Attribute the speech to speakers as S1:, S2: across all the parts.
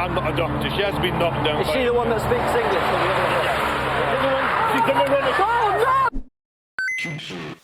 S1: I'm not a doctor. She has been knocked down.
S2: Is she the one that speaks English? Or the other one?
S1: She's the one running.
S2: Oh, no!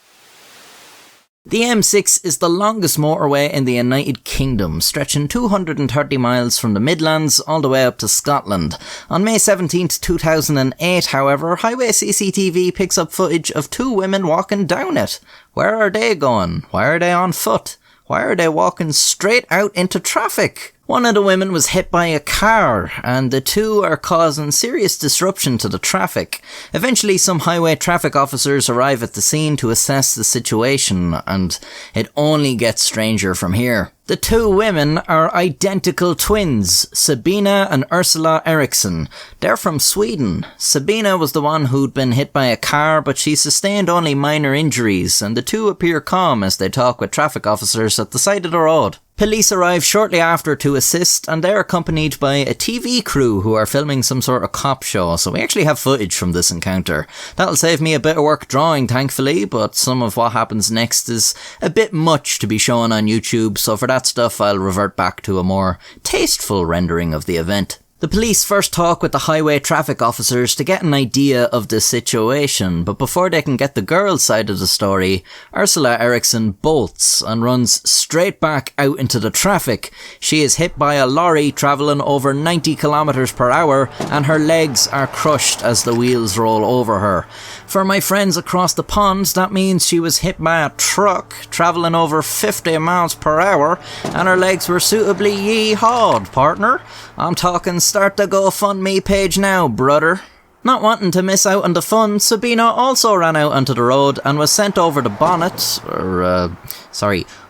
S3: The M6 is the longest motorway in the United Kingdom, stretching 230 miles from the Midlands all the way up to Scotland. On May 17th, 2008, however, highway CCTV picks up footage of two women walking down it. Where are they going? Why are they on foot? Why are they walking straight out into traffic? One of the women was hit by a car, and the two are causing serious disruption to the traffic. Eventually, some highway traffic officers arrive at the scene to assess the situation, and it only gets stranger from here. The two women are identical twins, Sabina and Ursula Eriksson. They're from Sweden. Sabina was the one who'd been hit by a car, but she sustained only minor injuries, and the two appear calm as they talk with traffic officers at the side of the road. Police arrive shortly after to assist, and they're accompanied by a TV crew who are filming some sort of cop show, so we actually have footage from this encounter. That'll save me a bit of work drawing, thankfully, but some of what happens next is a bit much to be shown on YouTube, so for that stuff I'll revert back to a more tasteful rendering of the event. The police first talk with the highway traffic officers to get an idea of the situation, but before they can get the girl's side of the story, Ursula Eriksson bolts and runs straight back out into the traffic. She is hit by a lorry travelling over 90 kilometers per hour, and her legs are crushed as the wheels roll over her. For my friends across the pond, that means she was hit by a truck travelling over 50 miles per hour, and her legs were suitably yee-hawed, partner. I'm talking start the GoFundMe page now, brother. Not wanting to miss out on the fun, Sabina also ran out onto the road and was sent over the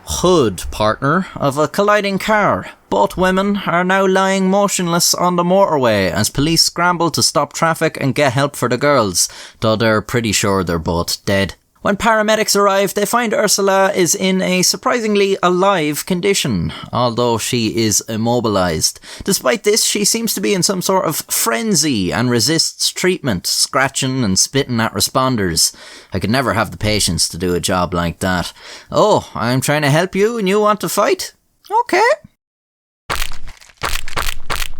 S3: hood, partner, of a colliding car. Both women are now lying motionless on the motorway as police scramble to stop traffic and get help for the girls, though they're pretty sure they're both dead. When paramedics arrive, they find Ursula is in a surprisingly alive condition, although she is immobilised. Despite this, she seems to be in some sort of frenzy and resists treatment, scratching and spitting at responders. I could never have the patience to do a job like that. Oh, I'm trying to help you and you want to fight? Okay.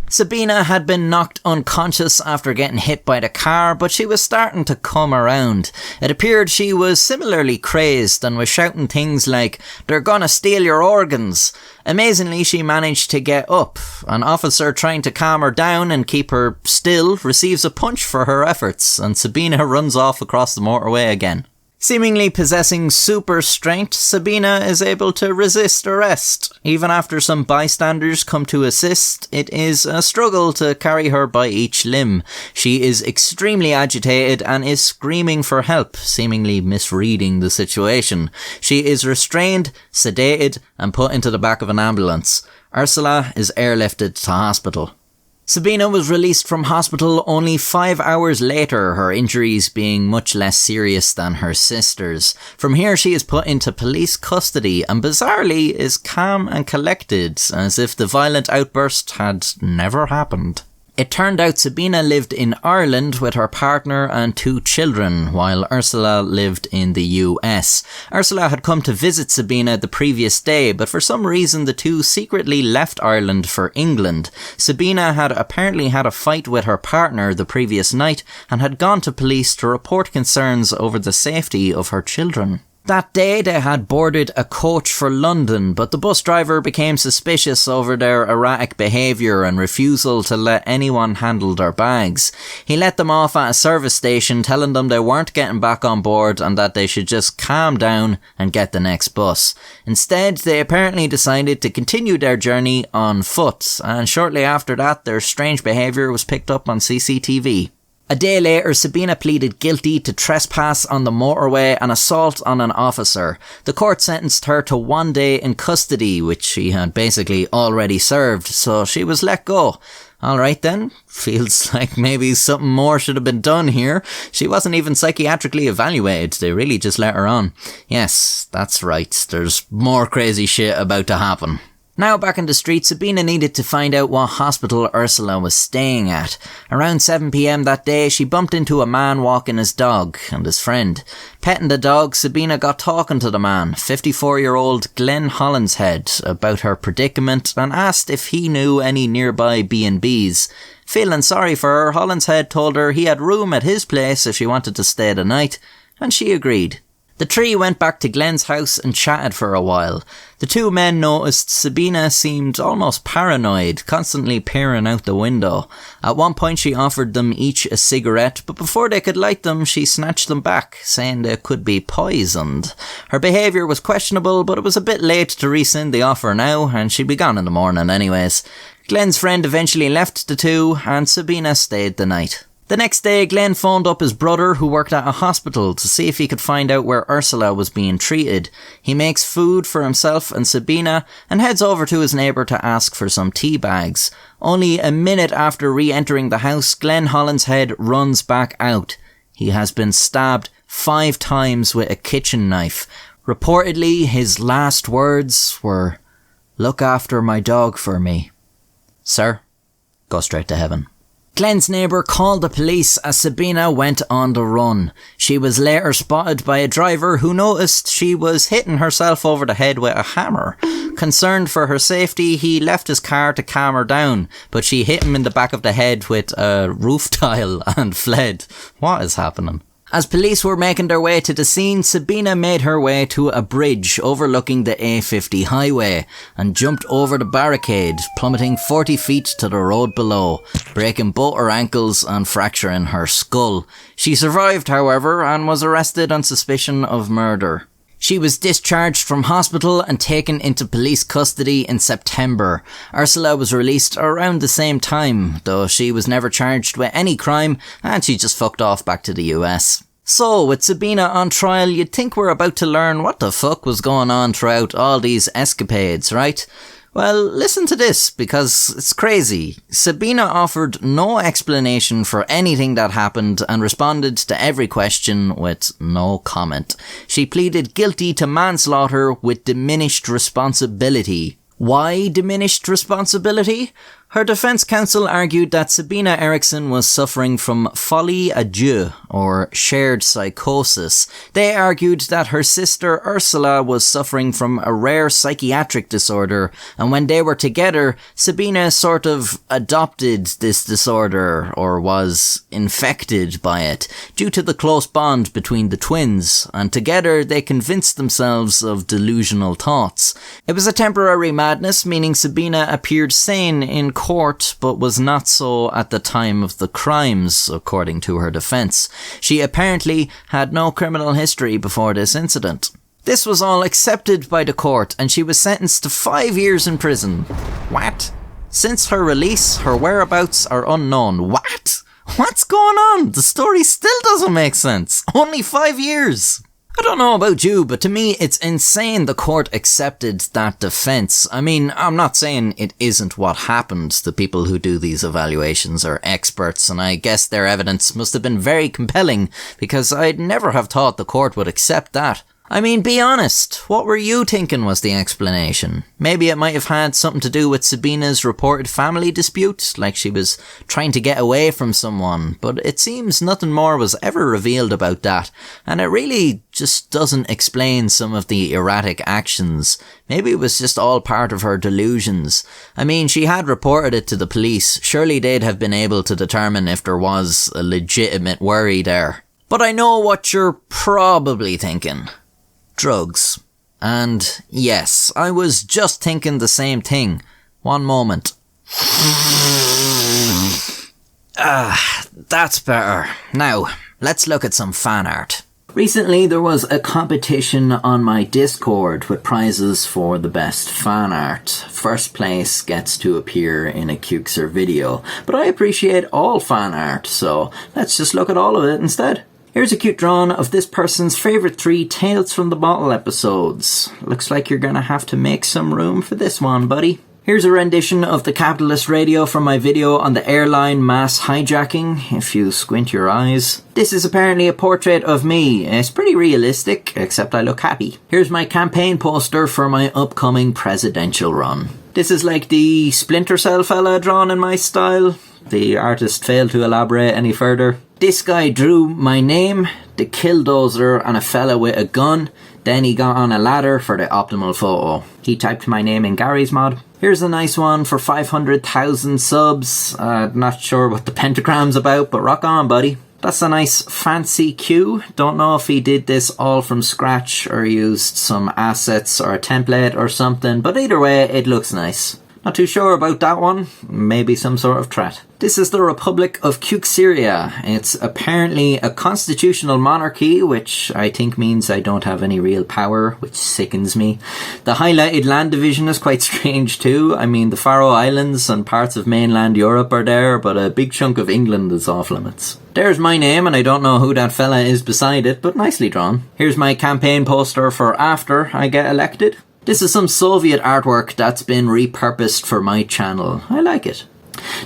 S3: Sabina had been knocked unconscious after getting hit by the car, but she was starting to come around. It appeared she was similarly crazed and was shouting things like, "They're gonna steal your organs." Amazingly, she managed to get up. An officer trying to calm her down and keep her still receives a punch for her efforts, and Sabina runs off across the motorway again. Seemingly possessing super strength, Sabina is able to resist arrest. Even after some bystanders come to assist, it is a struggle to carry her by each limb. She is extremely agitated and is screaming for help, seemingly misreading the situation. She is restrained, sedated, and put into the back of an ambulance. Ursula is airlifted to hospital. Sabina was released from hospital only 5 hours later, her injuries being much less serious than her sister's. From here she is put into police custody and bizarrely is calm and collected, as if the violent outburst had never happened. It turned out Sabina lived in Ireland with her partner and 2 children, while Ursula lived in the US. Ursula had come to visit Sabina the previous day, but for some reason the two secretly left Ireland for England. Sabina had apparently had a fight with her partner the previous night and had gone to police to report concerns over the safety of her children. That day they had boarded a coach for London, but the bus driver became suspicious over their erratic behaviour and refusal to let anyone handle their bags. He let them off at a service station, telling them they weren't getting back on board and that they should just calm down and get the next bus. Instead, they apparently decided to continue their journey on foot, and shortly after that their strange behaviour was picked up on CCTV. A day later, Sabina pleaded guilty to trespass on the motorway and assault on an officer. The court sentenced her to 1 day in custody, which she had basically already served, so she was let go. Alright then, feels like maybe something more should have been done here. She wasn't even psychiatrically evaluated, they really just let her on. Yes, that's right, there's more crazy shit about to happen. Now back in the street, Sabina needed to find out what hospital Ursula was staying at. Around 7 p.m. that day, she bumped into a man walking his dog and his friend. Petting the dog, Sabina got talking to the man, 54-year-old Glenn Hollinshead, about her predicament and asked if he knew any nearby B&Bs. Feeling sorry for her, Hollinshead told her he had room at his place if she wanted to stay the night, and she agreed. The three went back to Glenn's house and chatted for a while. The two men noticed Sabina seemed almost paranoid, constantly peering out the window. At one point she offered them each a cigarette, but before they could light them she snatched them back, saying they could be poisoned. Her behaviour was questionable, but it was a bit late to rescind the offer now, and she'd be gone in the morning anyways. Glenn's friend eventually left the two, and Sabina stayed the night. The next day, Glenn phoned up his brother who worked at a hospital to see if he could find out where Ursula was being treated. He makes food for himself and Sabina and heads over to his neighbour to ask for some tea bags. Only a minute after re-entering the house, Glenn Hollinshead runs back out. He has been stabbed 5 times with a kitchen knife. Reportedly, his last words were, "Look after my dog for me. Sir, go straight to heaven." Glenn's neighbour called the police as Sabina went on the run. She was later spotted by a driver who noticed she was hitting herself over the head with a hammer. Concerned for her safety, he left his car to calm her down, but she hit him in the back of the head with a roof tile and fled. What is happening? As police were making their way to the scene, Sabina made her way to a bridge overlooking the A50 highway and jumped over the barricade, plummeting 40 feet to the road below, breaking both her ankles and fracturing her skull. She survived, however, and was arrested on suspicion of murder. She was discharged from hospital and taken into police custody in September. Ursula was released around the same time, though she was never charged with any crime and she just fucked off back to the US. So, with Sabina on trial, you'd think we're about to learn what the fuck was going on throughout all these escapades, right? Well, listen to this, because it's crazy. Sabina offered no explanation for anything that happened and responded to every question with no comment. She pleaded guilty to manslaughter with diminished responsibility. Why diminished responsibility? Her defence counsel argued that Sabina Eriksson was suffering from folie à deux, or shared psychosis. They argued that her sister Ursula was suffering from a rare psychiatric disorder, and when they were together, Sabina sort of adopted this disorder, or was infected by it, due to the close bond between the twins, and together they convinced themselves of delusional thoughts. It was a temporary madness, meaning Sabina appeared sane in court, but was not so at the time of the crimes, according to her defence. She apparently had no criminal history before this incident. This was all accepted by the court, and she was sentenced to 5 years in prison. What? Since her release, her whereabouts are unknown. What? What's going on? The story still doesn't make sense. Only 5 years. I don't know about you, but to me it's insane the court accepted that defence. I mean, I'm not saying it isn't what happened. The people who do these evaluations are experts, and I guess their evidence must have been very compelling, because I'd never have thought the court would accept that. I mean, be honest, what were you thinking was the explanation? Maybe it might have had something to do with Sabina's reported family dispute, like she was trying to get away from someone, but it seems nothing more was ever revealed about that, and it really just doesn't explain some of the erratic actions. Maybe it was just all part of her delusions. I mean, she had reported it to the police. Surely they'd have been able to determine if there was a legitimate worry there. But I know what you're probably thinking. Drugs. And yes, I was just thinking the same thing. One moment. That's better. Now, let's look at some fan art. Recently there was a competition on my Discord with prizes for the best fan art. First place gets to appear in a Qxir video, but I appreciate all fan art, so let's just look at all of it instead. Here's a cute drawing of this person's favourite 3 Tales from the Bottle episodes. Looks like you're gonna have to make some room for this one, buddy. Here's a rendition of the Capitalist Radio from my video on the airline mass hijacking, if you squint your eyes. This is apparently a portrait of me. It's pretty realistic, except I look happy. Here's my campaign poster for my upcoming presidential run. This is like the Splinter Cell fella drawn in my style. The artist failed to elaborate any further. This guy drew my name, the Killdozer, and a fella with a gun. Then he got on a ladder for the optimal photo. He typed my name in Gary's mod. Here's a nice one for 500,000 subs. Not sure what the pentagram's about, but rock on, buddy. That's a nice fancy Q. Don't know if he did this all from scratch or used some assets or a template or something, but either way, it looks nice. Not too sure about that one. Maybe some sort of threat. This is the Republic of Qxir. It's apparently a constitutional monarchy, which I think means I don't have any real power, which sickens me. The highlighted land division is quite strange too. I mean, the Faroe Islands and parts of mainland Europe are there, but a big chunk of England is off limits. There's my name, and I don't know who that fella is beside it, but nicely drawn. Here's my campaign poster for after I get elected. This is some Soviet artwork that's been repurposed for my channel. I like it.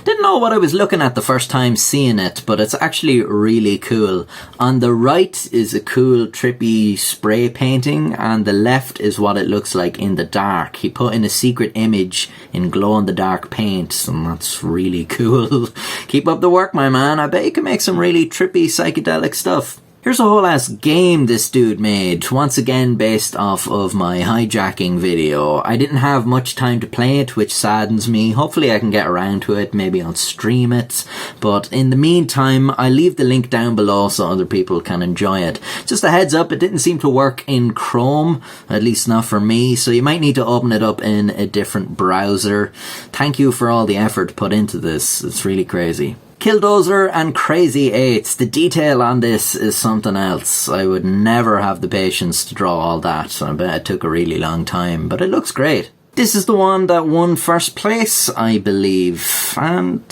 S3: Didn't know what I was looking at the first time seeing it, but it's actually really cool. On the right is a cool trippy spray painting, and the left is what it looks like in the dark. He put in a secret image in glow-in-the-dark paint, and that's really cool. Keep up the work, my man. I bet you can make some really trippy psychedelic stuff. Here's a whole ass game this dude made, once again based off of my hijacking video. I didn't have much time to play it, which saddens me. Hopefully I can get around to it, maybe I'll stream it. But in the meantime, I'll leave the link down below so other people can enjoy it. Just a heads up, it didn't seem to work in Chrome, at least not for me, so you might need to open it up in a different browser. Thank you for all the effort put into this, it's really crazy. Killdozer and Crazy 8s. The detail on this is something else. I would never have the patience to draw all that. I bet it took a really long time, but it looks great. This is the one that won first place, I believe, and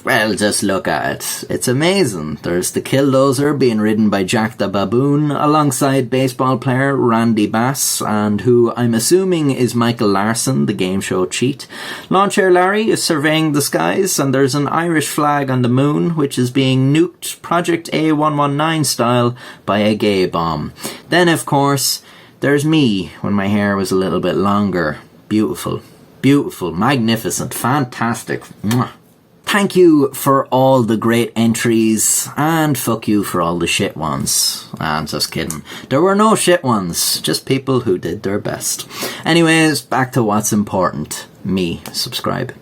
S3: well, just look at it. It's amazing. There's the Killdozer being ridden by Jack the Baboon alongside baseball player Randy Bass, and who I'm assuming is Michael Larson, the game show cheat. Lawn Chair Larry is surveying the skies, and there's an Irish flag on the moon which is being nuked Project A119 style by a gay bomb. Then of course there's me when my hair was a little bit longer. Beautiful, beautiful, magnificent, fantastic. Mwah. Thank you for all the great entries, and fuck you for all the shit ones. Just kidding. There were no shit ones, just people who did their best. Anyways, back to what's important. Me. Subscribe.